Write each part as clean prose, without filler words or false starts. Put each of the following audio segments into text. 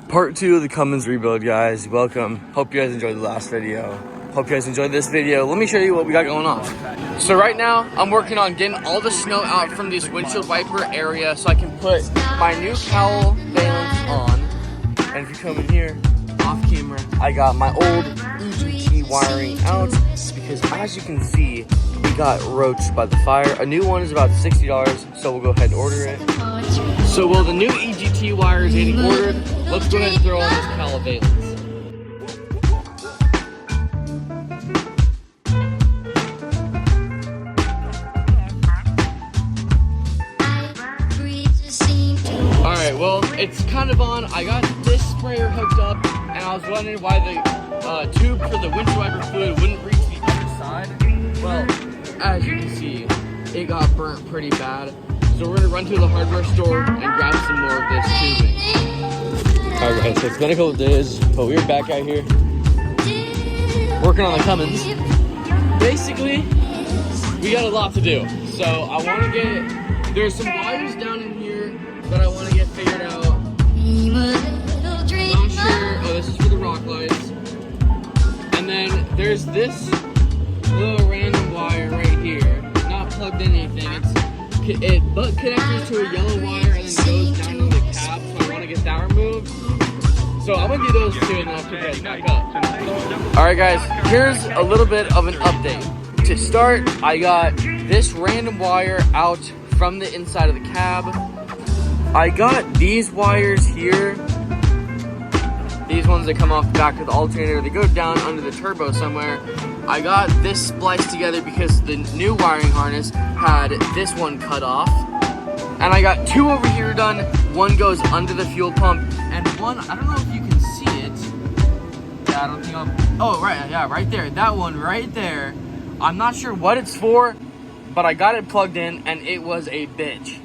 Part 2 of the Cummins rebuild, guys. Welcome. Hope you guys enjoyed the last video. Hope you guys enjoyed this video. Let me show you what we got going on. So right now, I'm working on getting all the snow out from this windshield wiper area so I can put my new cowl valence on. And if you come in here, off camera, I got my old EGT wiring out because as you can see, we got roached by the fire. A new one is about $60, so we'll go ahead and order it. So while the new EGT wire is getting ordered, let's go ahead and throw on this cowl valence. Alright, well, it's kind of on. I got this sprayer hooked up, and I was wondering why the tube for the windshield wiper fluid wouldn't reach the other side. Well, as you can see, it got burnt pretty bad. So we're gonna run to the hardware store and grab some more of this tubing. Alright, so it's been a couple days, but we're back out here working on the Cummins. Basically, we got a lot to do. So I wanna there's some wires down in here that I wanna get figured out. Not sure, oh, this is for the rock lights. And then there's this little random wire right here, not plugged in anything. It butt connectors to a yellow wire and then goes down to the cab, so I want to get that removed. So I'm gonna do those two and then I'll pick it back up. Alright guys, here's a little bit of an update. To start, I got this random wire out from the inside of the cab. I got these wires here. These ones that come off the back of the alternator, they go down under the turbo somewhere. I got this spliced together because the new wiring harness had this one cut off. And I got two over here done. One goes under the fuel pump, and one, I don't know if you can see it. Yeah, I don't think oh, right, yeah, right there. That one right there. I'm not sure what it's for, but I got it plugged in, and it was a bitch.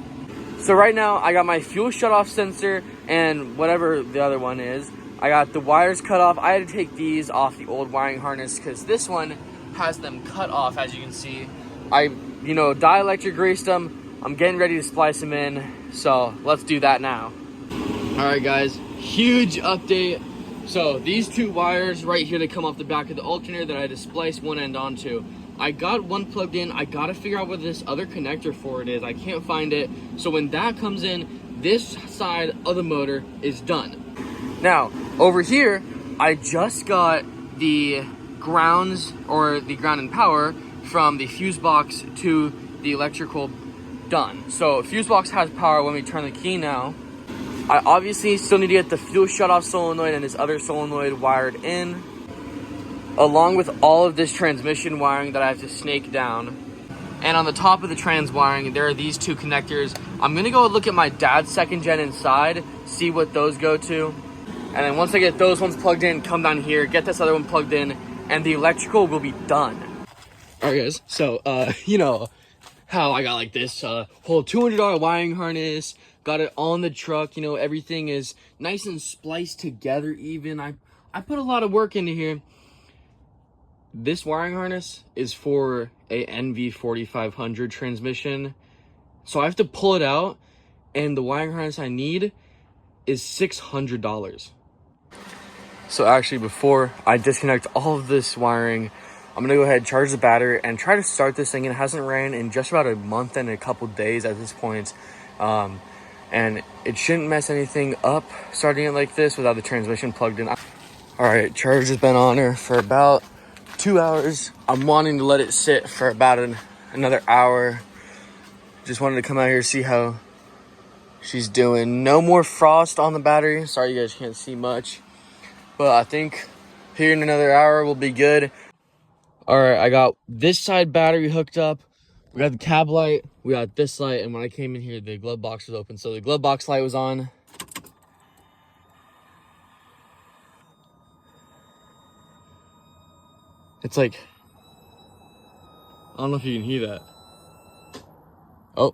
So right now, I got my fuel shutoff sensor and whatever the other one is. I got the wires cut off. I had to take these off the old wiring harness because this one has them cut off, as you can see. I, dielectric greased them. I'm getting ready to splice them in, so let's do that now. All right, guys, huge update. So these two wires right here that come off the back of the alternator that I had to splice one end onto. I got one plugged in. I gotta figure out what this other connector for it is. I can't find it. So when that comes in, this side of the motor is done. Now, over here, I just got the grounds, or the ground and power, from the fuse box to the electrical done. So fuse box has power when we turn the key now. I obviously still need to get the fuel shutoff solenoid and this other solenoid wired in, along with all of this transmission wiring that I have to snake down. And on the top of the trans wiring, there are these two connectors. I'm gonna go look at my dad's second gen inside, see what those go to. And then once I get those ones plugged in, come down here, get this other one plugged in, and the electrical will be done. All right, guys, so, you know how I got like this whole $200 wiring harness, got it on the truck, everything is nice and spliced together even. I put a lot of work into here. This wiring harness is for a NV4500 transmission, so I have to pull it out, and the wiring harness I need is $600. So actually, before I disconnect all of this wiring, I'm gonna go ahead, charge the battery, and try to start this thing. It hasn't ran in just about a month and a couple days at this point. And it shouldn't mess anything up starting it like this without the transmission plugged in. All right, charge has been on her for about 2 hours. I'm wanting to let it sit for about another hour. Just wanted to come out here, see how she's doing. No more frost on the battery. Sorry you guys can't see much, but I think here in another hour we'll be good. All right, I got this side battery hooked up. We got the cab light, we got this light, and when I came in here, the glove box was open. So the glove box light was on. It's like, I don't know if you can hear that. Oh.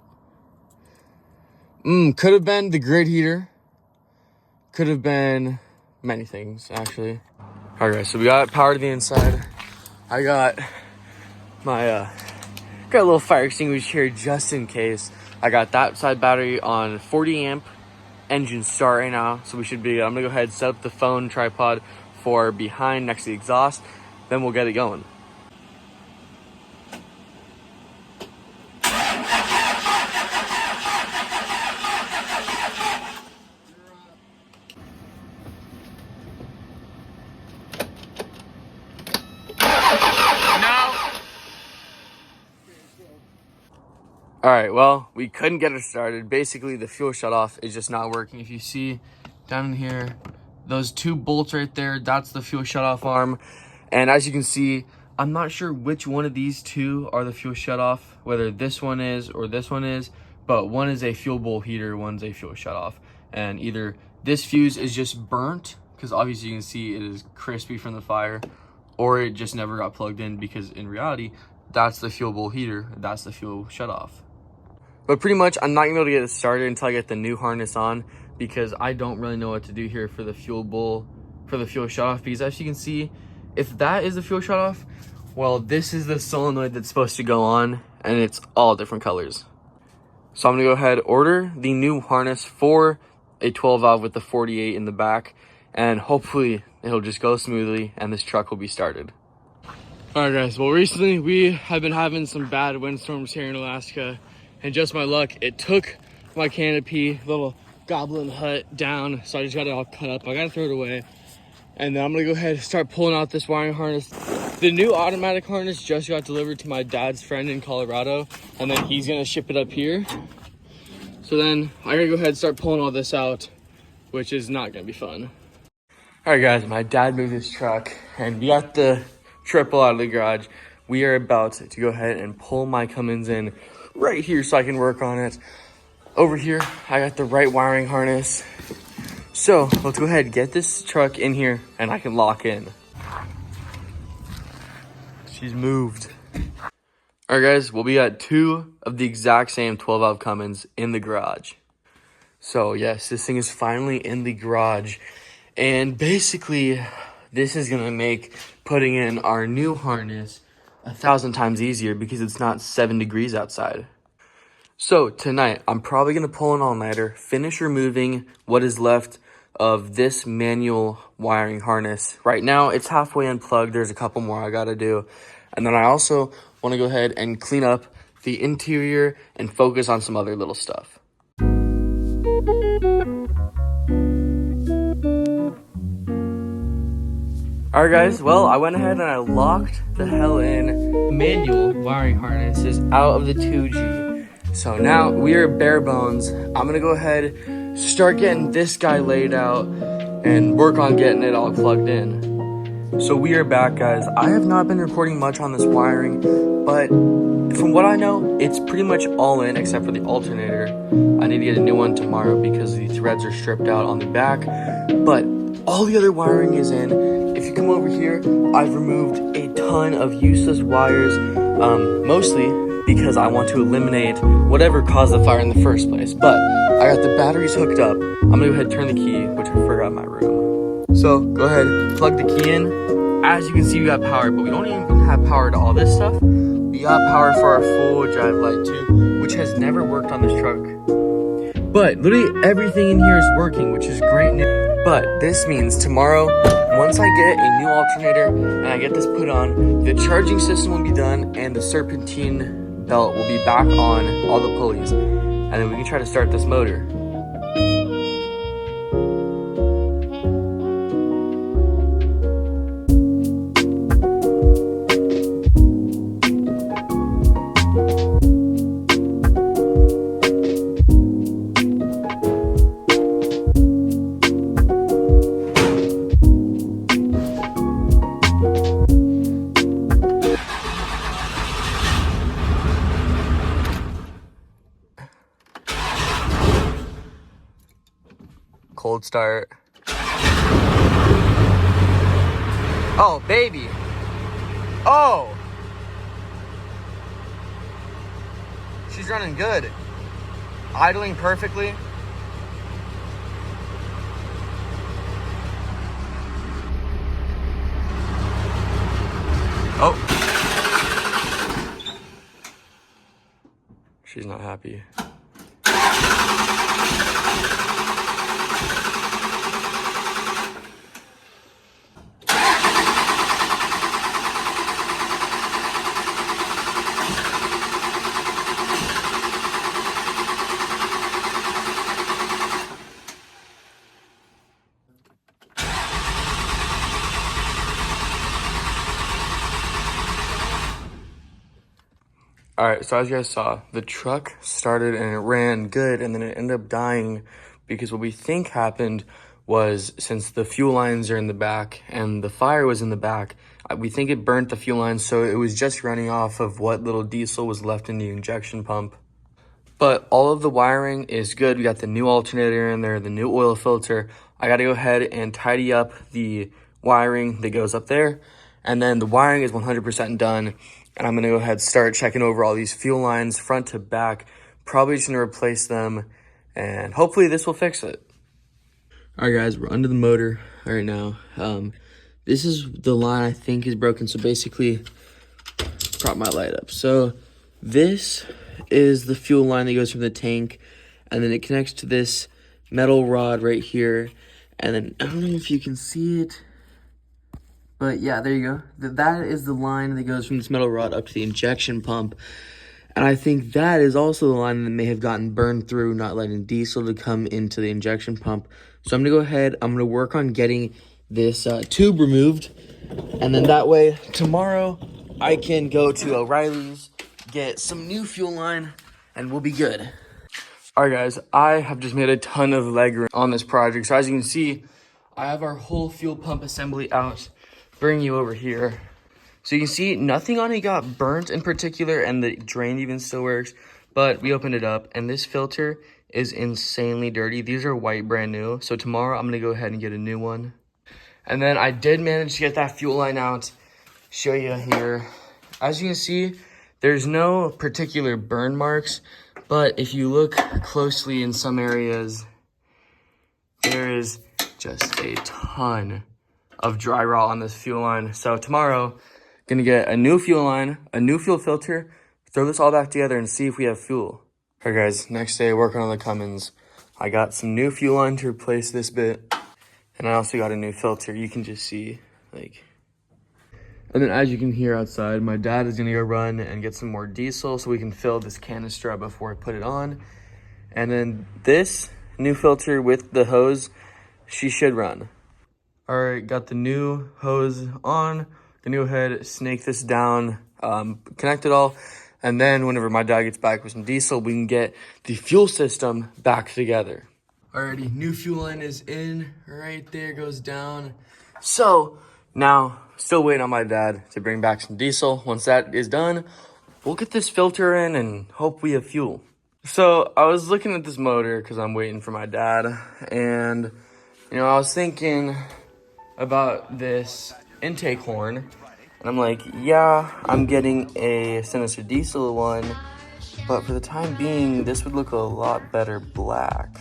Could have been the grid heater. Could have been many things, actually. All right, so we got power to the inside. I got my, got a little fire extinguisher here just in case. I got that side battery on 40 amp engine start right now, so we should be, I'm gonna go ahead and set up the phone tripod for behind next to the exhaust, then we'll get it going. All right, well, we couldn't get it started. Basically, the fuel shutoff is just not working. If you see down in here, those two bolts right there, that's the fuel shutoff arm. And as you can see, I'm not sure which one of these two are the fuel shutoff, whether this one is or this one is, but one is a fuel bowl heater, one's a fuel shutoff. And either this fuse is just burnt, because obviously you can see it is crispy from the fire, or it just never got plugged in, because in reality, that's the fuel bowl heater, that's the fuel shutoff. But pretty much, I'm not gonna be able to get it started until I get the new harness on, because I don't really know what to do here for the fuel bowl, for the fuel shutoff, because as you can see, if that is the fuel shutoff, well, this is the solenoid that's supposed to go on, and it's all different colors. So I'm gonna go ahead, order the new harness for a 12 valve with the 48 in the back, and hopefully it'll just go smoothly and this truck will be started. All right, guys, well, recently we have been having some bad windstorms here in Alaska. And just my luck, it took my canopy, little goblin hut down, so I just got it all cut up. I gotta throw it away. And then I'm gonna go ahead and start pulling out this wiring harness. The new automatic harness just got delivered to my dad's friend in Colorado, and then he's gonna ship it up here. So then I gotta go ahead and start pulling all this out, which is not gonna be fun. All right, guys, my dad moved his truck, and we got the triple out of the garage. We are about to go ahead and pull my Cummins in right here so I can work on it. Over here, I got the right wiring harness. So let's go ahead and get this truck in here and I can lock in. She's moved. All right, guys, well, we got two of the exact same 12 valve Cummins in the garage. So yes, this thing is finally in the garage. And basically, this is gonna make putting in our new harness 1,000 times easier because it's not 7 degrees outside. So tonight, I'm probably gonna pull an all-nighter, finish removing what is left of this manual wiring harness. Right now, it's halfway unplugged. There's a couple more I gotta do. And then I also wanna go ahead and clean up the interior and focus on some other little stuff. Alright, guys, well, I went ahead and I locked the hell in. Manual wiring harness is out of the 2G. So now we are bare bones. I'm gonna go ahead, start getting this guy laid out and work on getting it all plugged in. So we are back, guys. I have not been recording much on this wiring, but from what I know, it's pretty much all in except for the alternator. I need to get a new one tomorrow because the threads are stripped out on the back, but all the other wiring is in. If you come over here, I've removed a ton of useless wires, mostly because I want to eliminate whatever caused the fire in the first place. But I got the batteries hooked up. I'm gonna go ahead and turn the key, which I forgot in my room. So go ahead, plug the key in. As you can see, we got power, but we don't even have power to all this stuff. We got power for our full drive light too, which has never worked on this truck. But literally everything in here is working, which is great news. But this means tomorrow, once I get a new alternator and I get this put on, the charging system will be done and the serpentine belt will be back on all the pulleys. And then we can try to start this motor. Cold start. Oh, baby. Oh. She's running good. Idling perfectly. Oh. She's not happy. All right, so as you guys saw, the truck started and it ran good, and then it ended up dying because what we think happened was, since the fuel lines are in the back and the fire was in the back, we think it burnt the fuel lines, so it was just running off of what little diesel was left in the injection pump. But all of the wiring is good. We got the new alternator in there, the new oil filter. I got to go ahead and tidy up the wiring that goes up there. And then the wiring is 100% done. And I'm going to go ahead and start checking over all these fuel lines front to back. Probably just going to replace them. And hopefully this will fix it. All right, guys, we're under the motor right now. This is the line I think is broken. So basically, prop my light up. So this is the fuel line that goes from the tank, and then it connects to this metal rod right here. And then I don't know if you can see it, but yeah, there you go. That is the line that goes from this metal rod up to the injection pump. And I think that is also the line that may have gotten burned through, not letting diesel to come into the injection pump. So I'm gonna go ahead, I'm gonna work on getting this tube removed, and then that way tomorrow I can go to O'Reilly's, get some new fuel line, and we'll be good. All right, guys, I have just made a ton of leg room on this project. So as you can see, I have our whole fuel pump assembly out. Bring you over here. So you can see nothing on it got burnt in particular, and the drain even still works, but we opened it up, and this filter is insanely dirty. These are white, brand new. So tomorrow I'm gonna go ahead and get a new one. And then I did manage to get that fuel line out. Show you here. As you can see, there's no particular burn marks, but if you look closely in some areas, there is just a ton of dry rot on this fuel line. So tomorrow, gonna get a new fuel line, a new fuel filter, throw this all back together and see if we have fuel. All right, guys, next day working on the Cummins. I got some new fuel line to replace this bit, and I also got a new filter. You can just see, like, and then as you can hear outside, my dad is gonna go run and get some more diesel so we can fill this canister up before I put it on. And then this new filter with the hose, she should run. All right, got the new hose on. Gonna go ahead, snake this down, connect it all. And then whenever my dad gets back with some diesel, we can get the fuel system back together. Alrighty, new fuel line is in, right there, goes down. So now, still waiting on my dad to bring back some diesel. Once that is done, we'll get this filter in and hope we have fuel. So I was looking at this motor because I'm waiting for my dad, and I was thinking about this intake horn, and I'm like, yeah, I'm getting a Sinister Diesel one, but for the time being, this would look a lot better black.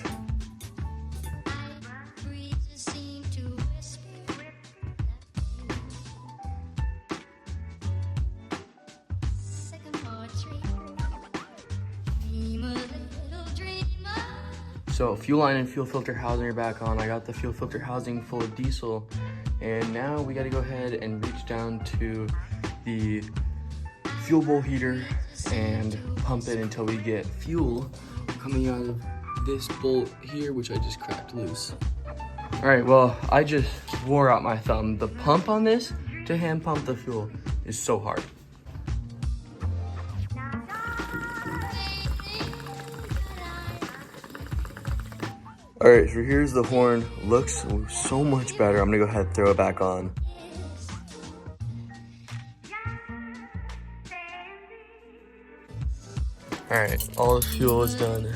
So fuel line and fuel filter housing are back on. I got the fuel filter housing full of diesel, and now we gotta go ahead and reach down to the fuel bowl heater and pump it until we get fuel coming out of this bolt here, which I just cracked loose. All right, well, I just wore out my thumb. The pump on this to hand pump the fuel is so hard. All right, so here's the horn. Looks so much better. I'm gonna go ahead and throw it back on. All right, all the fuel is done.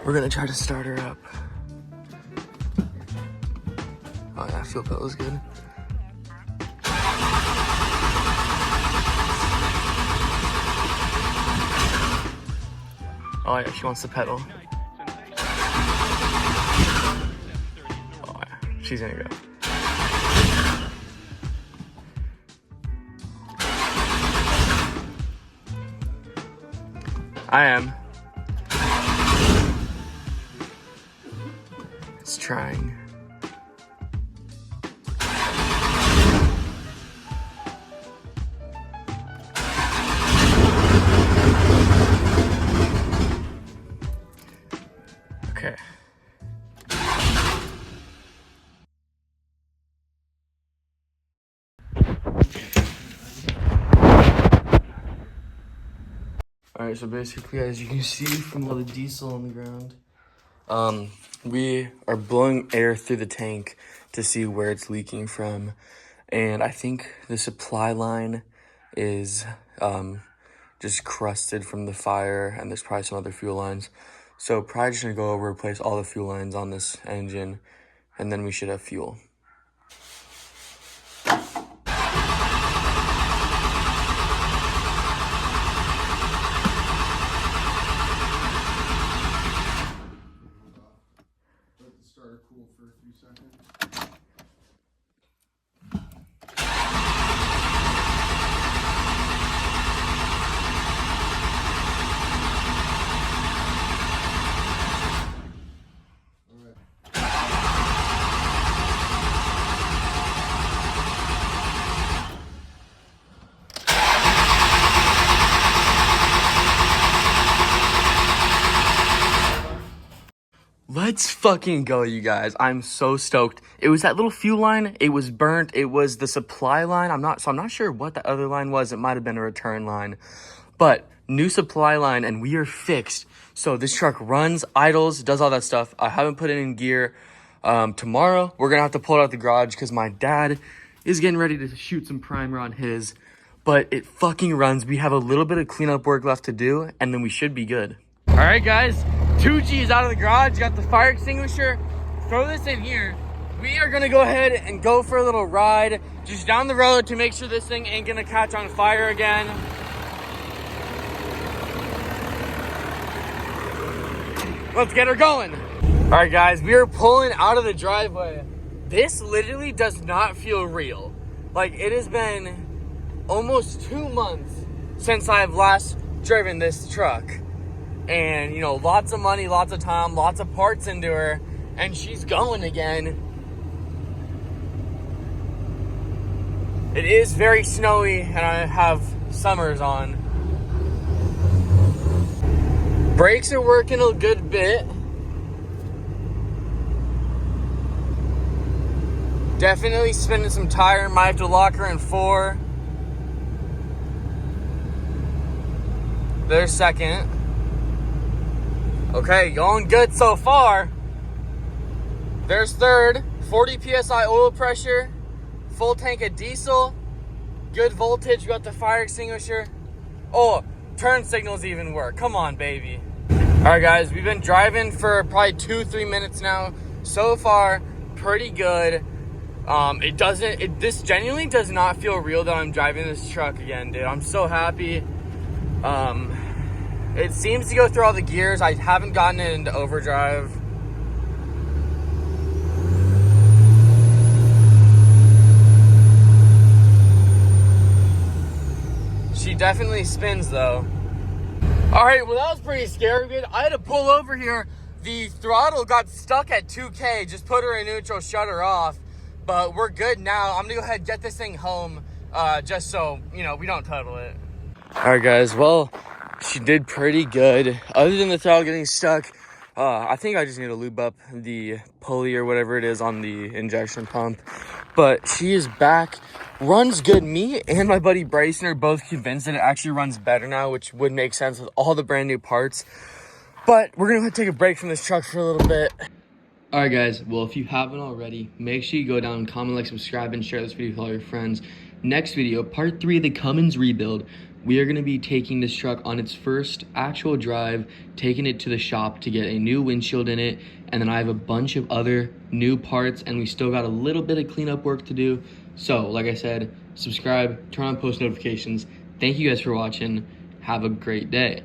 We're gonna try to start her up. Oh yeah, fuel pedal is good. Oh yeah, she wants the pedal. Oh yeah, she's gonna go. I am. It's trying. Okay. Alright, so basically, as you can see from all the diesel on the ground, we are blowing air through the tank to see where it's leaking from. And I think the supply line is just crusted from the fire, and there's probably some other fuel lines. So probably just gonna go over, replace all the fuel lines on this engine, and then we should have fuel. Starter cool for a few seconds. Let's fucking go, you guys. I'm so stoked. It was that little fuel line. It was burnt. It was the supply line. I'm not sure what the other line was. It might have been a return line. But new supply line, and we are fixed. So this truck runs, idles, does all that stuff. I haven't put it in gear. Tomorrow, we're going to have to pull it out the garage because my dad is getting ready to shoot some primer on his. But it fucking runs. We have a little bit of cleanup work left to do, and then we should be good. All right, guys. 2G is out of the garage. Got the fire extinguisher. Throw this in here. We are going to go ahead and go for a little ride just down the road to make sure this thing ain't going to catch on fire again. Let's get her going. All right, guys, we are pulling out of the driveway. This literally does not feel real. Like, it has been almost 2 months since I've last driven this truck. And, you know, lots of money, lots of time, lots of parts into her, and she's going again. It is very snowy, and I have summers on. Brakes are working a good bit. Definitely spinning some tire. Might have to lock her in 4. There's second. Okay, going good so far. There's third. 40 PSI oil pressure. Full tank of diesel. Good voltage. We got the fire extinguisher. Oh, turn signals even work. Come on, baby. All right, guys, we've been driving for probably 2-3 minutes now. So far, pretty good. This genuinely does not feel real that I'm driving this truck again, dude. I'm so happy. It seems to go through all the gears. I haven't gotten it into overdrive. She definitely spins though. All right, well, that was pretty scary. I had to pull over here. The throttle got stuck at 2K. Just put her in neutral, shut her off. But we're good now. I'm gonna go ahead and get this thing home just so, you know, we don't total it. All right, guys, well, she did pretty good. Other than the throttle getting stuck, I think I just need to lube up the pulley or whatever it is on the injection pump. But she is back, runs good. Me and my buddy Bryson are both convinced that it actually runs better now, which would make sense with all the brand new parts. But we're gonna take a break from this truck for a little bit. All right, guys, well, if you haven't already, make sure you go down, comment, like, subscribe, and share this video with all your friends. Next video, part 3 of the Cummins rebuild. We are going to be taking this truck on its first actual drive, taking it to the shop to get a new windshield in it, and then I have a bunch of other new parts, and we still got a little bit of cleanup work to do. So, like I said, subscribe, turn on post notifications. Thank you guys for watching. Have a great day.